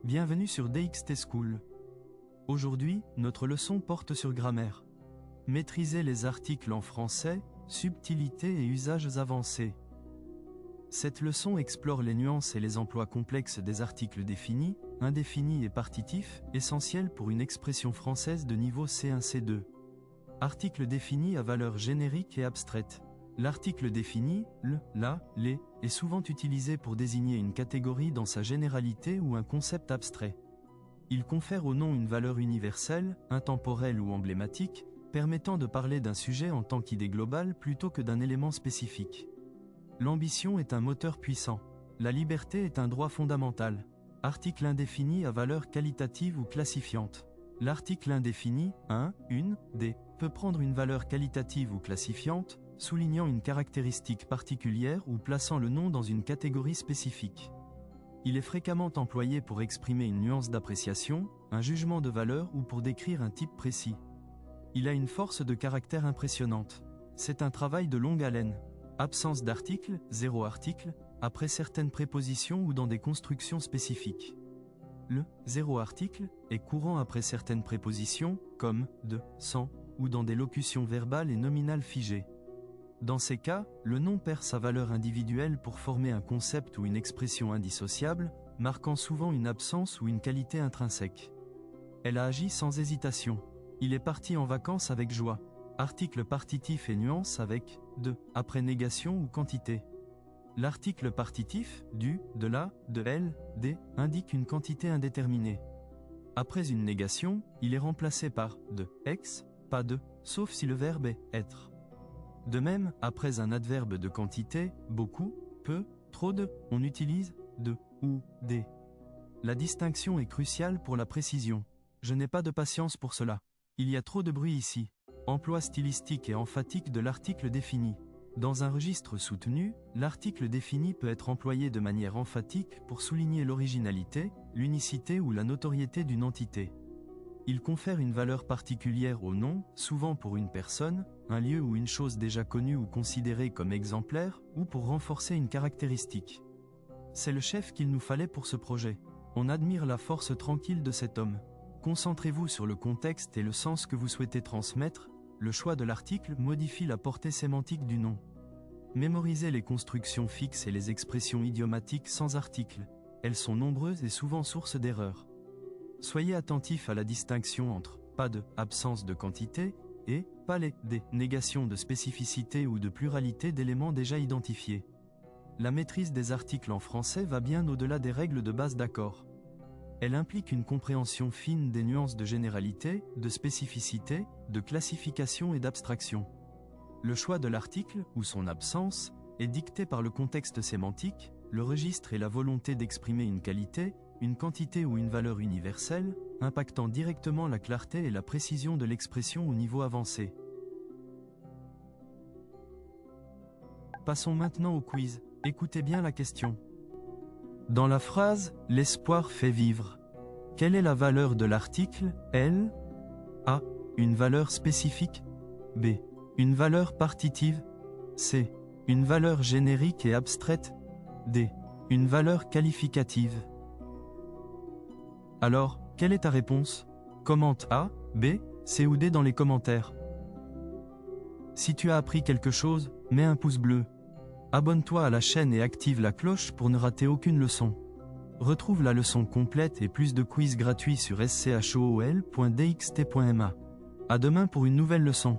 Bienvenue sur DXT School. Aujourd'hui, notre leçon porte sur grammaire. Maîtriser les articles en français, subtilités et usages avancés. Cette leçon explore les nuances et les emplois complexes des articles définis, indéfinis et partitifs, essentiels pour une expression française de niveau C1-C2. Article défini à valeur générique et abstraite. L'article défini, le, la, les, est souvent utilisé pour désigner une catégorie dans sa généralité ou un concept abstrait. Il confère au nom une valeur universelle, intemporelle ou emblématique, permettant de parler d'un sujet en tant qu'idée globale plutôt que d'un élément spécifique. L'ambition est un moteur puissant. La liberté est un droit fondamental. Article indéfini à valeur qualitative ou classifiante. L'article indéfini, une, des, peut prendre une valeur qualitative ou classifiante, soulignant une caractéristique particulière ou plaçant le nom dans une catégorie spécifique. Il est fréquemment employé pour exprimer une nuance d'appréciation, un jugement de valeur ou pour décrire un type précis. Il a une force de caractère impressionnante. C'est un travail de longue haleine. Absence d'article, zéro article, après certaines prépositions ou dans des constructions spécifiques. Le zéro article est courant après certaines prépositions, comme de, sans, ou dans des locutions verbales et nominales figées. Dans ces cas, le nom perd sa valeur individuelle pour former un concept ou une expression indissociable, marquant souvent une absence ou une qualité intrinsèque. Elle a agi sans hésitation. Il est parti en vacances avec joie. Article partitif et nuance avec de, après négation ou quantité. L'article partitif, du, de la, de elle, des, indique une quantité indéterminée. Après une négation, il est remplacé par de, ex, pas de, sauf si le verbe est être. De même, après un adverbe de quantité, beaucoup, peu, trop de, on utilise de ou des. La distinction est cruciale pour la précision. Je n'ai pas de patience pour cela. Il y a trop de bruit ici. Emploi stylistique et emphatique de l'article défini. Dans un registre soutenu, l'article défini peut être employé de manière emphatique pour souligner l'originalité, l'unicité ou la notoriété d'une entité. Il confère une valeur particulière au nom, souvent pour une personne, un lieu ou une chose déjà connue ou considérée comme exemplaire, ou pour renforcer une caractéristique. C'est le chef qu'il nous fallait pour ce projet. On admire la force tranquille de cet homme. Concentrez-vous sur le contexte et le sens que vous souhaitez transmettre. Le choix de l'article modifie la portée sémantique du nom. Mémorisez les constructions fixes et les expressions idiomatiques sans article. Elles sont nombreuses et souvent source d'erreurs. Soyez attentif à la distinction entre pas de absence de quantité et pas les des négations de spécificité ou de pluralité d'éléments déjà identifiés. La maîtrise des articles en français va bien au-delà des règles de base d'accord. Elle implique une compréhension fine des nuances de généralité, de spécificité, de classification et d'abstraction. Le choix de l'article, ou son absence, est dicté par le contexte sémantique, le registre et la volonté d'exprimer une qualité, une quantité ou une valeur universelle, impactant directement la clarté et la précision de l'expression au niveau avancé. Passons maintenant au quiz. Écoutez bien la question. Dans la phrase « L'espoir fait vivre », quelle est la valeur de l'article « elle » A. Une valeur spécifique. B. Une valeur partitive. C. Une valeur générique et abstraite. D. Une valeur qualificative. Alors, quelle est ta réponse? Commente A, B, C ou D dans les commentaires. Si tu as appris quelque chose, mets un pouce bleu. Abonne-toi à la chaîne et active la cloche pour ne rater aucune leçon. Retrouve la leçon complète et plus de quiz gratuits sur school.dxt.ma. À demain pour une nouvelle leçon.